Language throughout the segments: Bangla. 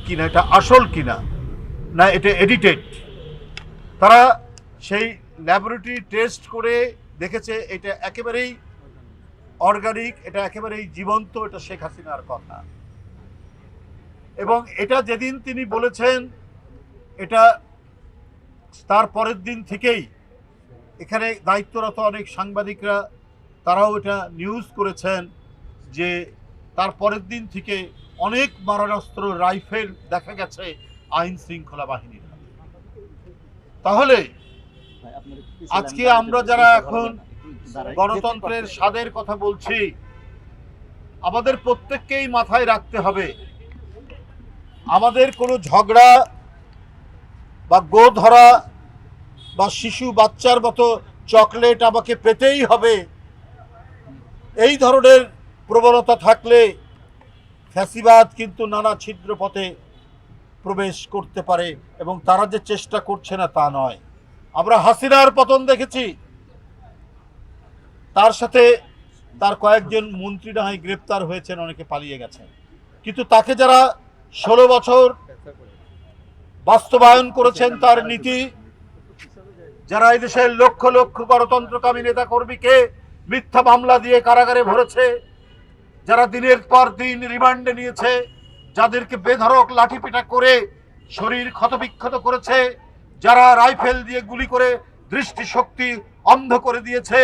কিনা, এটা আসল কিনা, না এটা এডিটেড। তারা সেই ল্যাবরেটরি টেস্ট করে দেখেছে এটা একেবারেই অর্গানিক, এটা একেবারেই জীবন্ত, এটা শেখ হাসিনার কথা। এবং এটা যেদিন তিনি বলেছেন, এটা তার পরের দিন থেকেই এখানে দায়িত্বরত অনেক সাংবাদিকরা তারাও এটা নিউজ করেছেন যে তার পরের দিন থেকে অনেক মারণাস্ত্র, রাইফেল দেখা গেছে আইন শৃঙ্খলা বাহিনীর। তাহলে আজকে আমরা যারা এখন গণতন্ত্রের স্বাদের কথা বলছি, আমাদের প্রত্যেককেই মাথায় রাখতে হবে, আমাদের কোনো ঝগড়া বা গো ধরা বা শিশু বাচ্চার মতো চকলেট আমাকে পেতেই হবে, এই ধরনের প্রবণতা থাকলে ফ্যাসিবাদ কিন্তু নানা ছিদ্র পথে প্রবেশ করতে পারে, এবং তারা যে চেষ্টা করছে না তা নয়। আমরা হাসিনার পতন দেখেছি, তার সাথে তার কয়েকজন মন্ত্রী না হয় গ্রেপ্তার হয়েছেন, অনেকে পালিয়ে গেছেন, কিন্তু তাকে যারা 16 বছর বাস্তবায়ন করেছেন তার নীতি, যারা এই দেশের লক্ষ লক্ষ গণতন্ত্রকামী নেতা কর্মীকে মিথ্যা মামলা দিয়ে কারাগারে ভরেছে, যারা দিনের পর দিন রিমান্ডে নিয়েছে, যাদেরকে বেধড়ক লাঠিপেটা করে শরীর ক্ষতবিক্ষত করেছে, যারা রাইফেল দিয়ে গুলি করে দৃষ্টিশক্তি অন্ধ করে দিয়েছে,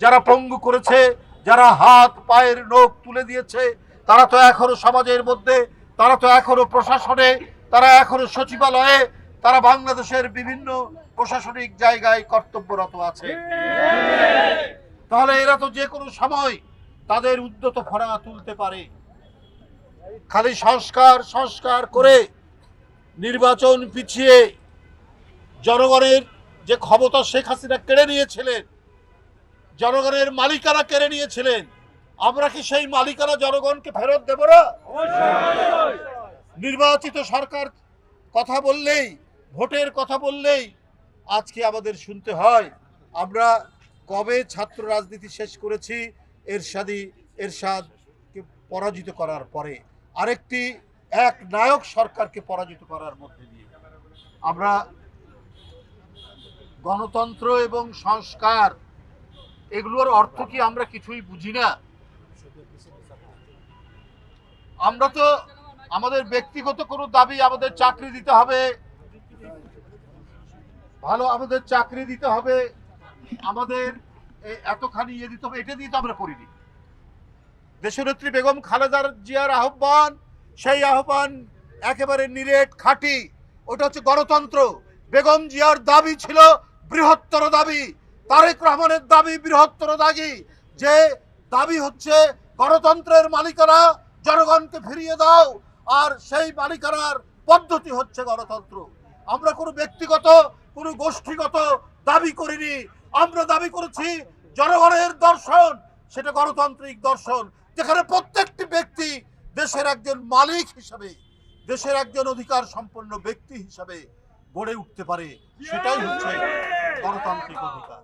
যারা পঙ্গু করেছে, যারা হাত পায়ের নখ তুলে দিয়েছে, তারা তো এখনো সমাজের মধ্যে, তারা তো এখনো প্রশাসনে, তারা এখনো সচিবালয়ে, তারা বাংলাদেশের বিভিন্ন প্রশাসনিক জায়গায় কর্তব্যরত আছে। তাহলে এরা তো যে কোনো সময় তাদের উদ্যত ফড়া তুলতে পারে। খালি সংস্কার সংস্কার করে নির্বাচন পিছিয়ে জনগণের যে ক্ষমতা শেখ হাসিনা কেড়ে নিয়েছিলেন, জনগণের মালিকানা কেড়ে নিয়েছিলেন, আমরা কি সেই মালিকানা জনগণকে ফেরত দেব না? নির্বাচিত সরকার কথা বললেই, ভোটের কথা বললেই আজকে আমাদের শুনতে হয় আমরা কবে ছাত্র রাজনীতি শেষ করেছি এরশাদকে পরাজিত করার পরে, আরেকটি এক নায়ক সরকারকে পরাজিত করার মধ্যে দিয়ে। আমরা গণতন্ত্র এবং সংস্কার এগুলোর অর্থ কি আমরা কিছুই বুঝি না? আমরা তো আমাদের ব্যক্তিগত কোনো দাবি, আমাদের চাকরি দিতে হবে, ভালো আমাদের চাকরি দিতে হবে, আমাদের এতখানি ইয়ে দিতে হবে, এটা দিয়ে তো আমরা করিনি। দেশনেত্রী বেগম খালেদা জিয়ার আহ্বান, সেই আহ্বান একেবারে নিরেট খাঁটি, ওটা হচ্ছে গণতন্ত্র। বেগম জিয়ার দাবি ছিল বৃহত্তর দাবি, তারেক রহমানের দাবি বৃহত্তর দাবি, যে দাবি হচ্ছে গণতন্ত্রের মালিকানা জনগণকে ফিরিয়ে দাও, আর সেই মালিকানার পদ্ধতি হচ্ছে গণতন্ত্র। আমরা কোনো ব্যক্তিগত, কোনো গোষ্ঠীগত দাবি করিনি, আমরা দাবি করেছি জনগণের দর্শন, সেটা গণতান্ত্রিক দর্শন, যেখানে প্রত্যেকটি ব্যক্তি দেশের একজন মালিক হিসাবে, দেশের একজন অধিকার সম্পন্ন ব্যক্তি হিসাবে গড়ে উঠতে পারে, সেটাই হচ্ছে গণতান্ত্রিক অধিকার।